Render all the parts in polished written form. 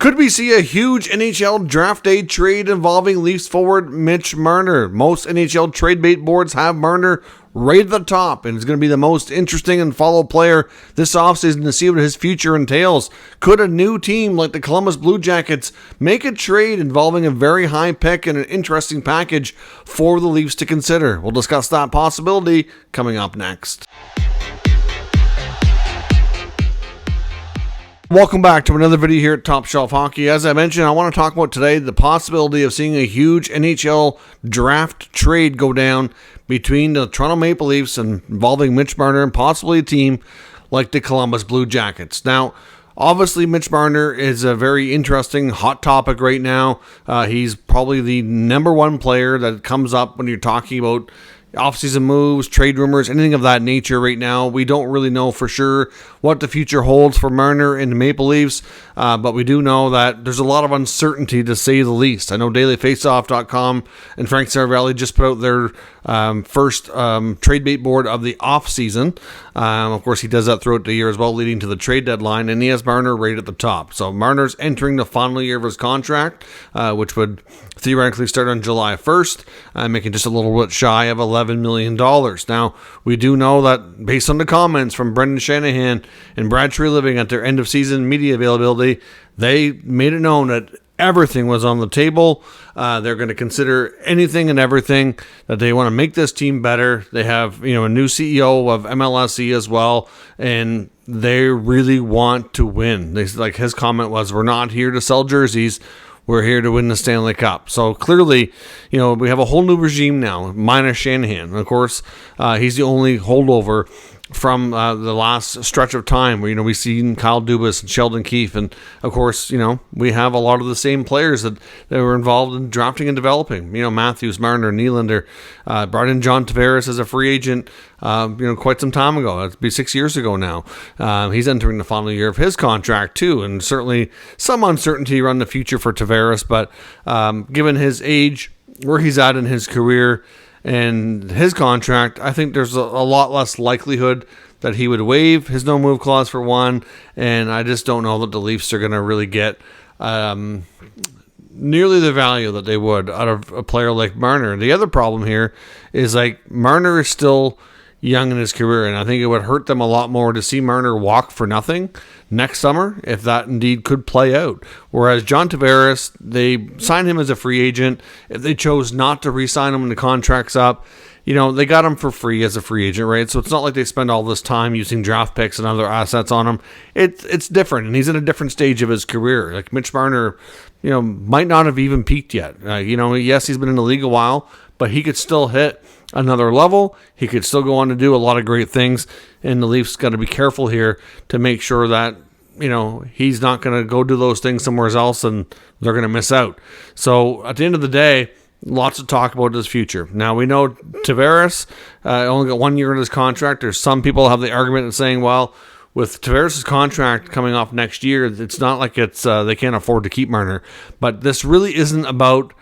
Could we see a huge NHL draft day trade involving Leafs forward Mitch Marner? Most NHL trade bait boards have Marner right at the top, and it's going to be the most interesting and followed player this offseason to see what his future entails. Could a new team like the Columbus Blue Jackets make a trade involving a very high pick and an interesting package for the Leafs to consider? We'll discuss that possibility coming up next. Welcome back to another video here at Top Shelf Hockey. As I mentioned, I want to talk about today the possibility of seeing a huge NHL draft trade go down between the Toronto Maple Leafs and involving Mitch Marner and possibly a team like the Columbus Blue Jackets. Now, obviously, Mitch Marner is a very interesting, hot topic right now. He's probably the number one player that comes up when you're talking about offseason moves, trade rumors, anything of that nature right now. We don't really know for sure what the future holds for Marner and the Maple Leafs, but we do know that there's a lot of uncertainty, to say the least. I know dailyfaceoff.com and Frank Saravalli just put out their first trade bait board of the offseason. Of course, he does that throughout the year as well, leading to the trade deadline, and he has Marner right at the top. So Marner's entering the final year of his contract, which would theoretically start on July 1st, making just a little bit shy of $11 million. Now, we do know that based on the comments from Brendan Shanahan and Brad Treliving at their end-of-season media availability, they made it known that everything was on the table. They're going to consider anything and everything that they want to make this team better. They have, a new CEO of MLSE as well, and they really want to win. Like his comment was, "We're not here to sell jerseys. We're here to win the Stanley Cup." So clearly, we have a whole new regime now, minus Shanahan. Of course, he's the only holdover from the last stretch of time where, we've seen Kyle Dubas and Sheldon Keefe. And, of course, we have a lot of the same players that were involved in drafting and developing. Matthews, Marner, Nylander, brought in John Tavares as a free agent, quite some time ago. That'd be 6 years ago now. He's entering the final year of his contract, too. And certainly some uncertainty around the future for Tavares. But given his age, where he's at in his career, and his contract, I think there's a lot less likelihood that he would waive his no-move clause for one, and I just don't know that the Leafs are going to really get nearly the value that they would out of a player like Marner. The other problem here is, Marner is still young in his career, and I think it would hurt them a lot more to see Marner walk for nothing next summer, if that indeed could play out. Whereas John Tavares, they signed him as a free agent. If they chose not to re-sign him when the contract's up, they got him for free as a free agent, right? So it's not like they spend all this time using draft picks and other assets on him. It's different, and he's in a different stage of his career. Like Mitch Marner, might not have even peaked yet. Yes, he's been in the league a while, but he could still hit another level. He could still go on to do a lot of great things, and the Leafs got to be careful here to make sure that he's not going to go do those things somewhere else and they're going to miss out. So at the end of the day, lots to talk about his future. Now, we know Tavares only got 1 year in his contract. There's some people have the argument of saying, well, with Tavares' contract coming off next year, it's not like it's they can't afford to keep Marner. But this really isn't about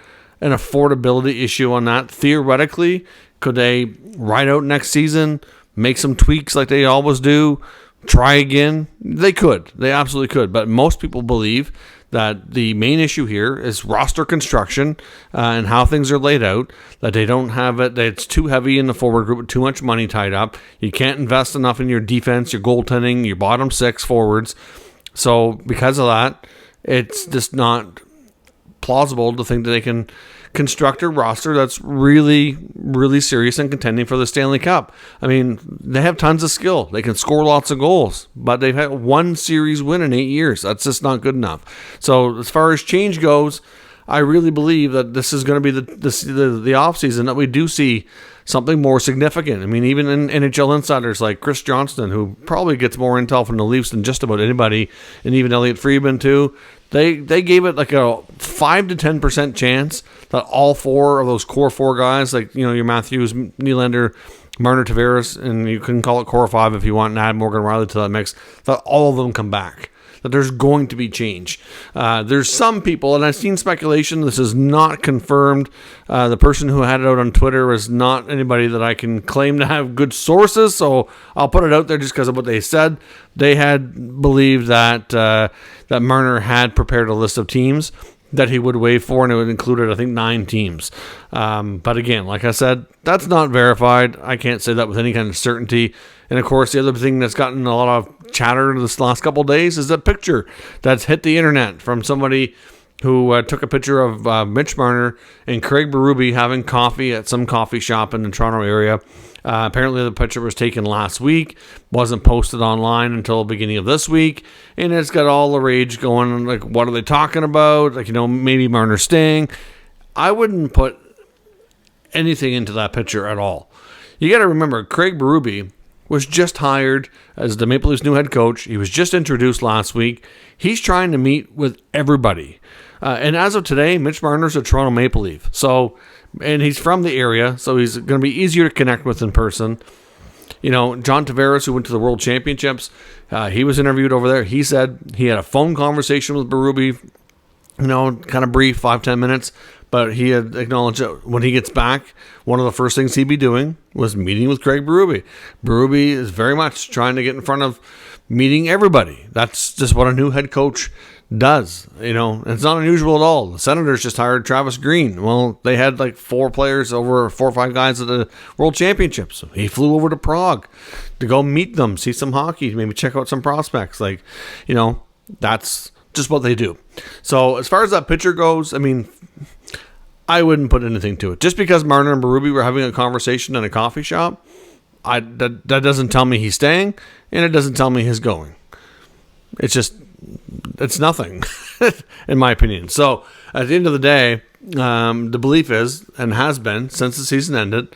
an affordability issue on that. Theoretically, could they ride out next season, make some tweaks like they always do, try again? They could. They absolutely could. But most people believe that the main issue here is roster construction and how things are laid out, that they don't have it, that it's too heavy in the forward group with too much money tied up. You can't invest enough in your defense, your goaltending, your bottom six forwards. So because of that, it's just not plausible to think that they can construct a roster that's really, really serious and contending for the Stanley Cup. I mean, they have tons of skill. They can score lots of goals, but they've had one series win in 8 years. That's just not good enough. So as far as change goes, I really believe that this is going to be the offseason that we do see something more significant. I mean, even in NHL insiders like Chris Johnston, who probably gets more intel from the Leafs than just about anybody, and even Elliot Friedman too, they gave it like a 5 to 10% chance that all four of those core four guys, like your Matthews, Nylander, Marner, Tavares, and you can call it core five if you want, and add Morgan Riley to that mix, that all of them come back. That there's going to be change. There's some people, and I've seen speculation, this is not confirmed. The person who had it out on Twitter is not anybody that I can claim to have good sources, so I'll put it out there just because of what they said. They had believed that that Marner had prepared a list of teams that he would waive for, and it would included, I think, 9 teams. But again, like I said, that's not verified. I can't say that with any kind of certainty. And of course, the other thing that's gotten a lot of chatter this last couple of days is a picture that's hit the internet from somebody who took a picture of Mitch Marner and Craig Berube having coffee at some coffee shop in the Toronto area. Apparently the picture was taken last week, wasn't posted online until the beginning of this week, and it's got all the rage going, like, what are they talking about? Like, maybe Marner staying. I wouldn't put anything into that picture at all. You got to remember, Craig Berube was just hired as the Maple Leafs' new head coach. He was just introduced last week. He's trying to meet with everybody. And as of today, Mitch Marner's a Toronto Maple Leaf. And he's from the area, so he's going to be easier to connect with in person. John Tavares, who went to the World Championships, he was interviewed over there. He said he had a phone conversation with Berube, kind of brief, 5-10 minutes, but he had acknowledged that when he gets back, one of the first things he'd be doing was meeting with Craig Berube. Berube is very much trying to get in front of meeting everybody. That's just what a new head coach does. It's not unusual at all. The Senators just hired Travis Green. Well, they had like 4 players, over 4 or 5 guys at the World Championships. He flew over to Prague to go meet them, see some hockey, maybe check out some prospects. That's just what they do. So as far as that picture goes, I wouldn't put anything to it. Just because Marner and Berube were having a conversation in a coffee shop, that doesn't tell me he's staying, and it doesn't tell me he's going. It's nothing, in my opinion. So, at the end of the day, the belief is, and has been since the season ended,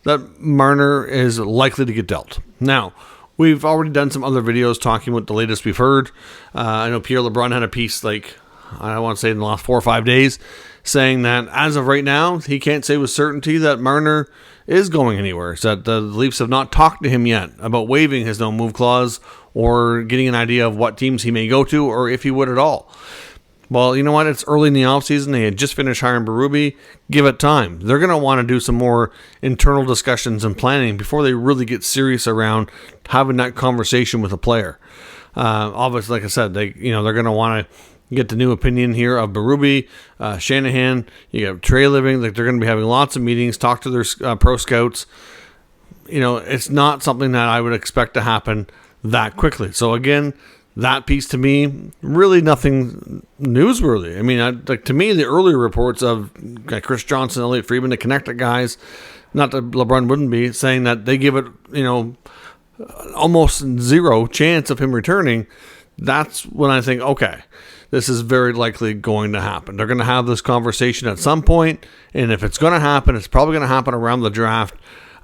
that Marner is likely to get dealt. Now, we've already done some other videos talking about the latest we've heard. I know Pierre LeBrun had a piece, I want to say in the last 4 or 5 days, saying that as of right now, he can't say with certainty that Marner is going anywhere. So that the Leafs have not talked to him yet about waiving his no-move clause or getting an idea of what teams he may go to or if he would at all. Well, you know what? It's early in the offseason. They had just finished hiring Berube. Give it time. They're going to want to do some more internal discussions and planning before they really get serious around having that conversation with a player. Obviously, like I said, they're going to want to get the new opinion here of Berube, Shanahan. You have Trey Living. They're going to be having lots of meetings, talk to their pro scouts. It's not something that I would expect to happen that quickly. So again, that piece to me, really nothing newsworthy. To me, the earlier reports of Chris Johnson, Elliot Friedman, the Connecticut guys, not that LeBrun wouldn't be, saying that they give it, almost zero chance of him returning. That's when I think, okay, this is very likely going to happen. They're going to have this conversation at some point, and if it's going to happen, it's probably going to happen around the draft,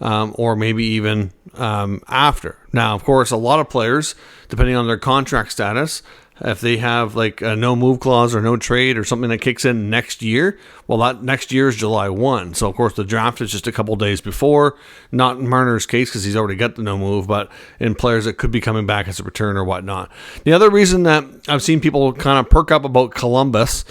or maybe even after. Now, of course, a lot of players, depending on their contract status, if they have like a no move clause or no trade or something that kicks in next year, well, that next year is July 1. So, of course, the draft is just a couple days before. Not in Marner's case because he's already got the no move, but in players that could be coming back as a return or whatnot. The other reason that I've seen people kind of perk up about Columbus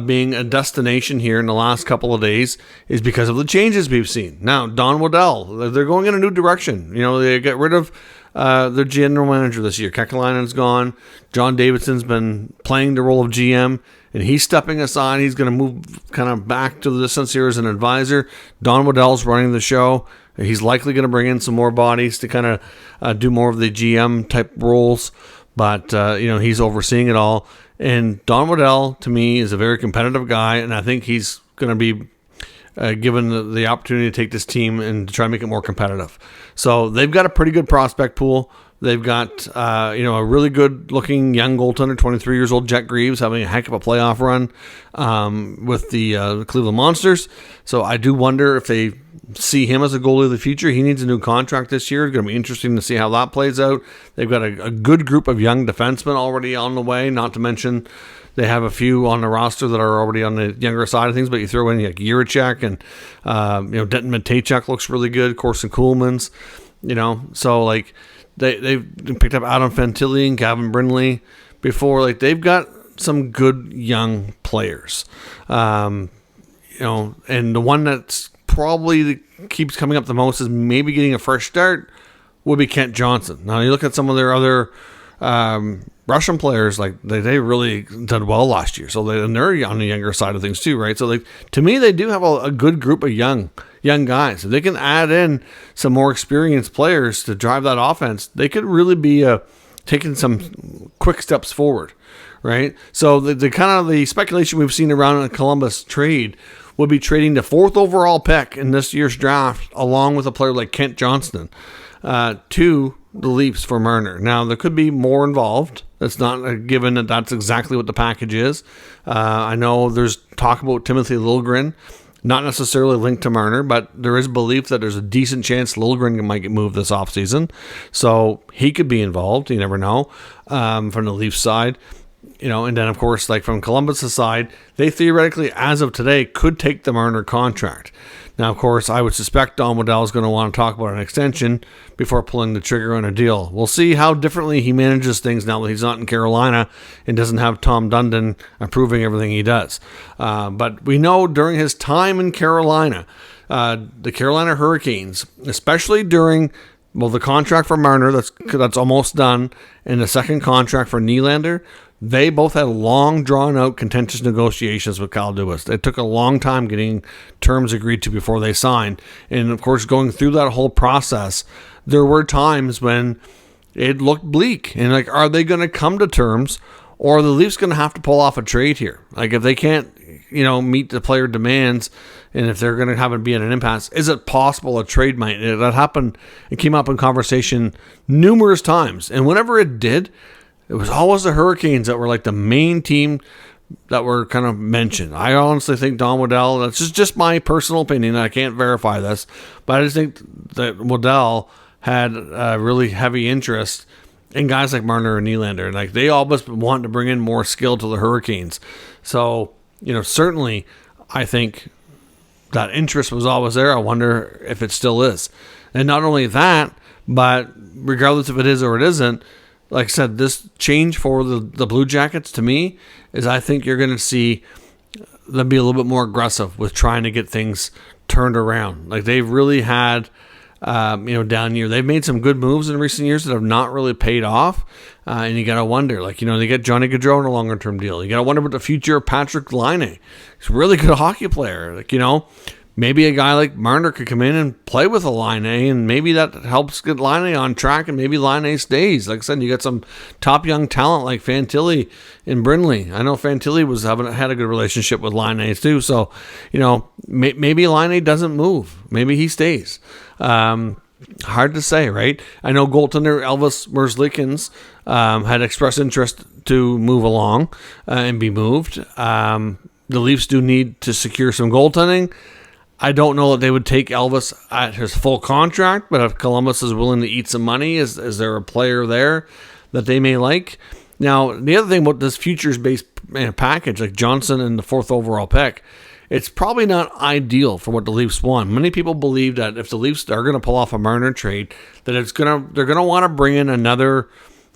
being a destination here in the last couple of days is because of the changes we've seen. Now, Don Waddell, they're going in a new direction. They get rid of their general manager this year. Kekalainen's gone. John Davidson's been playing the role of GM, and he's stepping aside. He's going to move kind of back to the distance here as an advisor. Don Waddell's running the show. He's likely going to bring in some more bodies to kind of do more of the GM type roles, but he's overseeing it all. And Don Waddell, to me, is a very competitive guy, and I think he's going to be given the opportunity to take this team and to try to make it more competitive. So they've got a pretty good prospect pool. They've got a really good looking young goaltender, 23 years old, Jet Greaves, having a heck of a playoff run with the Cleveland Monsters. So I do wonder if they see him as a goalie of the future. He needs a new contract this year. It's going to be interesting to see how that plays out. They've got a good group of young defensemen already on the way, not to mention they have a few on the roster that are already on the younger side of things, but you throw in like Jiricek and Denton Matejchuk looks really good. Corson Kuhlman's, so like they've picked up Adam Fantilli and Gavin Brindley before. Like they've got some good young players, and the one that's probably keeps coming up the most is maybe getting a fresh start would be Kent Johnson. Now you look at some of their other Russian players, like they really did well last year. So they're on the younger side of things too, right? So like to me, they do have a good group of young guys. If they can add in some more experienced players to drive that offense, they could really be taking some quick steps forward, right? So the kind of the speculation we've seen around a Columbus trade would be trading the 4th overall pick in this year's draft, along with a player like Kent Johnston, to the Leafs for Marner. Now, there could be more involved. It's not a given that that's exactly what the package is. I know there's talk about Timothy Liljegren, not necessarily linked to Marner, but there is belief that there's a decent chance Liljegren might get moved this offseason. So he could be involved. You never know, from the Leafs side. And then, of course, like from Columbus' side, they theoretically, as of today, could take the Marner contract. Now, of course, I would suspect Don Waddell is going to want to talk about an extension before pulling the trigger on a deal. We'll see how differently he manages things now that he's not in Carolina and doesn't have Tom Dundon approving everything he does. But we know during his time in Carolina, the Carolina Hurricanes, especially during the contract for Marner, that's almost done, and the second contract for Nylander, they both had long, drawn-out, contentious negotiations with Kyle Dubas. It took a long time getting terms agreed to before they signed. And, of course, going through that whole process, there were times when it looked bleak. And, like, are they going to come to terms, or are the Leafs going to have to pull off a trade here? Like, if they can't, meet the player demands, and if they're going to have it be in an impasse, is it possible a trade might? That happened. It came up in conversation numerous times. And whenever it did, it was always the Hurricanes that were like the main team that were kind of mentioned. I honestly think Don Waddell, that's just my personal opinion. I can't verify this, but I just think that Waddell had a really heavy interest in guys like Marner and Nylander. Like they always want to bring in more skill to the Hurricanes. So, certainly I think that interest was always there. I wonder if it still is. And not only that, but regardless if it is or it isn't, like I said, this change for the Blue Jackets, to me, is I think you're going to see them be a little bit more aggressive with trying to get things turned around. Like they've really had, down year. They've made some good moves in recent years that have not really paid off. And you got to wonder, they get Johnny Gaudreau in a longer-term deal. You got to wonder about the future of Patrick Laine. He's a really good hockey player. Maybe a guy like Marner could come in and play with a Laine, and maybe that helps get Laine on track, and maybe Laine stays. Like I said, you got some top young talent like Fantilli and Brindley. I know Fantilli had a good relationship with Laine too, so maybe Laine doesn't move. Maybe he stays. Hard to say, right? I know goaltender Elvis Merzlikins had expressed interest to move along and be moved. The Leafs do need to secure some goaltending. I don't know that they would take Elvis at his full contract, but if Columbus is willing to eat some money, is there a player there that they may like? Now, the other thing about this futures-based package, like Johnson and the 4th overall pick, it's probably not ideal for what the Leafs want. Many people believe that if the Leafs are going to pull off a Marner trade, that they're going to want to bring in another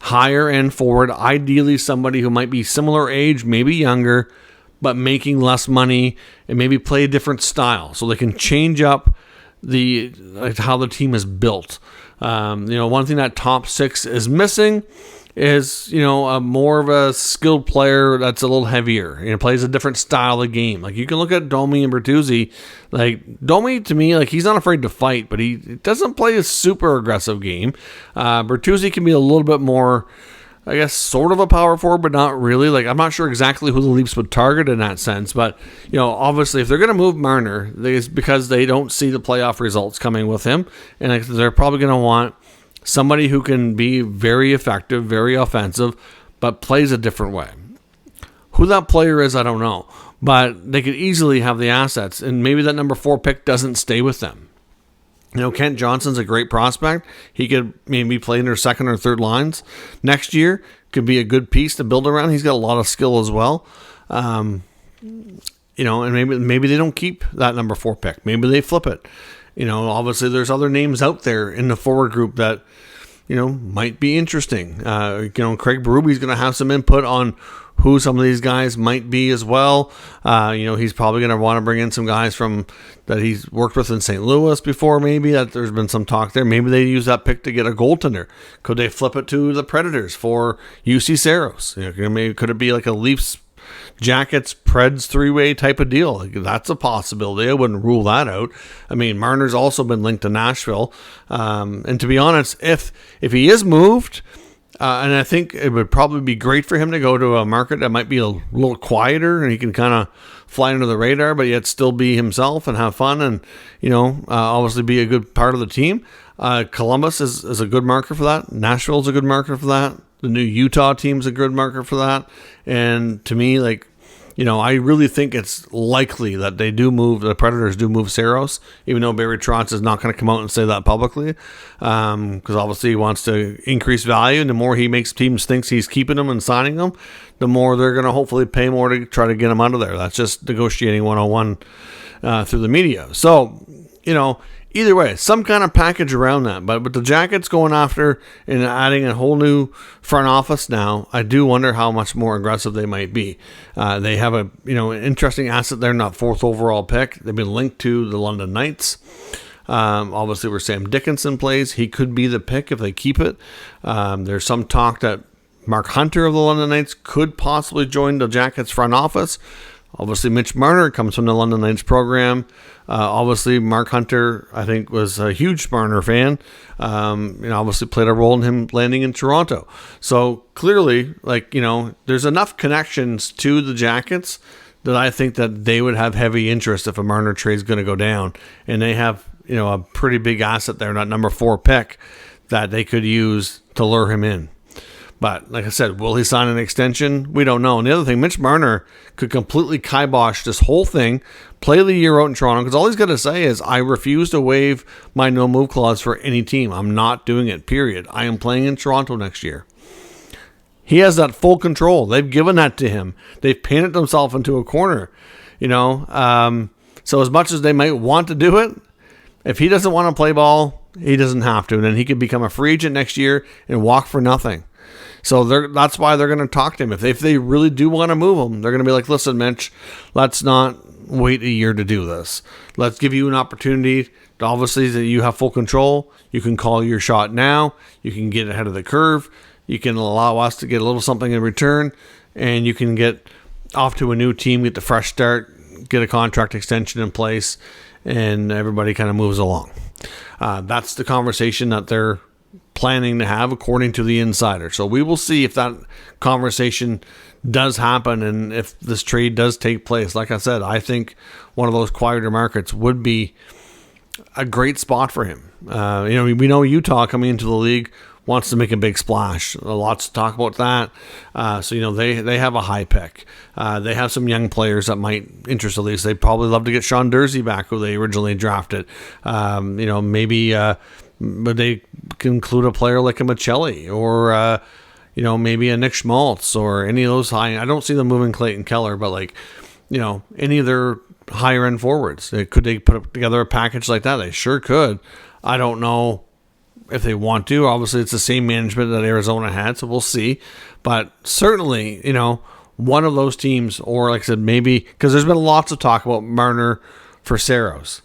higher-end forward, ideally somebody who might be similar age, maybe younger, but making less money and maybe play a different style so they can change up how the team is built. One thing that top 6 is missing is, a more of a skilled player that's a little heavier, plays a different style of game. Like you can look at Domi and Bertuzzi. Like Domi, to me, like he's not afraid to fight, but he doesn't play a super aggressive game. Bertuzzi can be a little bit more, I guess, sort of a power forward, but not really. Like, I'm not sure exactly who the Leafs would target in that sense. But, obviously, if they're going to move Marner, it's because they don't see the playoff results coming with him. And they're probably going to want somebody who can be very effective, very offensive, but plays a different way. Who that player is, I don't know. But they could easily have the assets. And maybe that number 4 pick doesn't stay with them. Kent Johnson's a great prospect. He could maybe play in their second or third lines next year. Could be a good piece to build around. He's got a lot of skill as well. And maybe they don't keep that number 4 pick. Maybe they flip it. Obviously there's other names out there in the forward group that, might be interesting. Craig Berube's going to have some input on who some of these guys might be as well. He's probably going to want to bring in some guys from that he's worked with in St. Louis before. Maybe that there's been some talk there. Maybe they use that pick to get a goaltender. Could they flip it to the Predators for UC Saros? Maybe could it be like a Leafs, Jackets, Preds three-way type of deal? That's a possibility. I wouldn't rule that out. I mean, Marner's also been linked to Nashville. And to be honest, if he is moved, and I think it would probably be great for him to go to a market that might be a little quieter and he can kind of fly under the radar, but yet still be himself and have fun and, obviously be a good part of the team. Columbus is a good market for that. Nashville's a good market for that. The new Utah team's a good market for that. And to me, I really think it's likely that the Predators do move Saros, even though Barry Trotz is not going to come out and say that publicly, because obviously he wants to increase value, and the more he makes teams think he's keeping them and signing them, the more they're going to hopefully pay more to try to get him out of there. That's just negotiating 101 through the media. So, either way, some kind of package around that. But with the Jackets going after and adding a whole new front office now, I do wonder how much more aggressive they might be. They have an interesting asset there in that 4th overall pick. They've been linked to the London Knights. Obviously, where Sam Dickinson plays, he could be the pick if they keep it. There's some talk that Mark Hunter of the London Knights could possibly join the Jackets front office. Obviously, Mitch Marner comes from the London Knights program. Obviously, Mark Hunter, I think, was a huge Marner fan. Obviously played a role in him landing in Toronto. So clearly, there's enough connections to the Jackets that I think that they would have heavy interest if a Marner trade is going to go down. And they have, a pretty big asset there, that number 4 pick, that they could use to lure him in. But like I said, will he sign an extension? We don't know. And the other thing, Mitch Marner could completely kibosh this whole thing, play the year out in Toronto, because all he's got to say is, I refuse to waive my no-move clause for any team. I'm not doing it, period. I am playing in Toronto next year. He has that full control. They've given that to him. They've painted themselves into a corner. So as much as they might want to do it, if he doesn't want to play ball, he doesn't have to. And then he could become a free agent next year and walk for nothing. So that's why they're going to talk to him. If they really do want to move him, they're going to be like, listen, Mitch, let's not wait a year to do this. Let's give you an opportunity. Obviously, that you have full control. You can call your shot now. You can get ahead of the curve. You can allow us to get a little something in return. And you can get off to a new team, get the fresh start, get a contract extension in place, and everybody kind of moves along. That's the conversation that they're planning to have, according to the insider. So we will see if that conversation does happen and if this trade does take place. Like I said, I think one of those quieter markets would be a great spot for him. We know Utah coming into the league wants to make a big splash. Lots to talk about that. So they have a high pick. They have some young players that might interest the Leafs. They'd probably love to get Sean Durzi back, who they originally drafted. Maybe but they can include a player like a Michelli or maybe a Nick Schmaltz or any of those high. I don't see them moving Clayton Keller, but any of their higher end forwards. Could they put together a package like that? They sure could. I don't know if they want to. Obviously, it's the same management that Arizona had, so we'll see. But certainly, one of those teams, or like I said, maybe, because there's been lots of talk about Marner for Saros,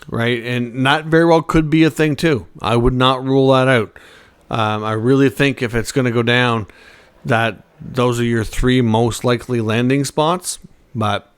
right? And that very well could be a thing too. I would not rule that out. I really think if it's going to go down, that those are your 3 most likely landing spots. But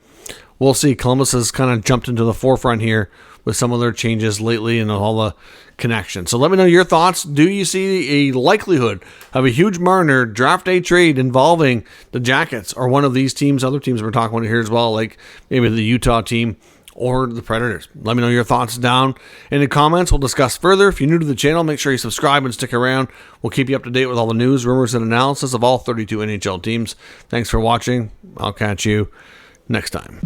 we'll see. Columbus has kind of jumped into the forefront here with some of their changes lately and all the connections. So let me know your thoughts. Do you see a likelihood of a huge Marner draft day trade involving the Jackets or one of these teams, other teams we're talking about here as well, like maybe the Utah team or the Predators? Let me know your thoughts down in the comments. We'll discuss further. If you're new to the channel, make sure you subscribe and stick around. We'll keep you up to date with all the news, rumors, and analysis of all 32 NHL teams. Thanks for watching. I'll catch you next time.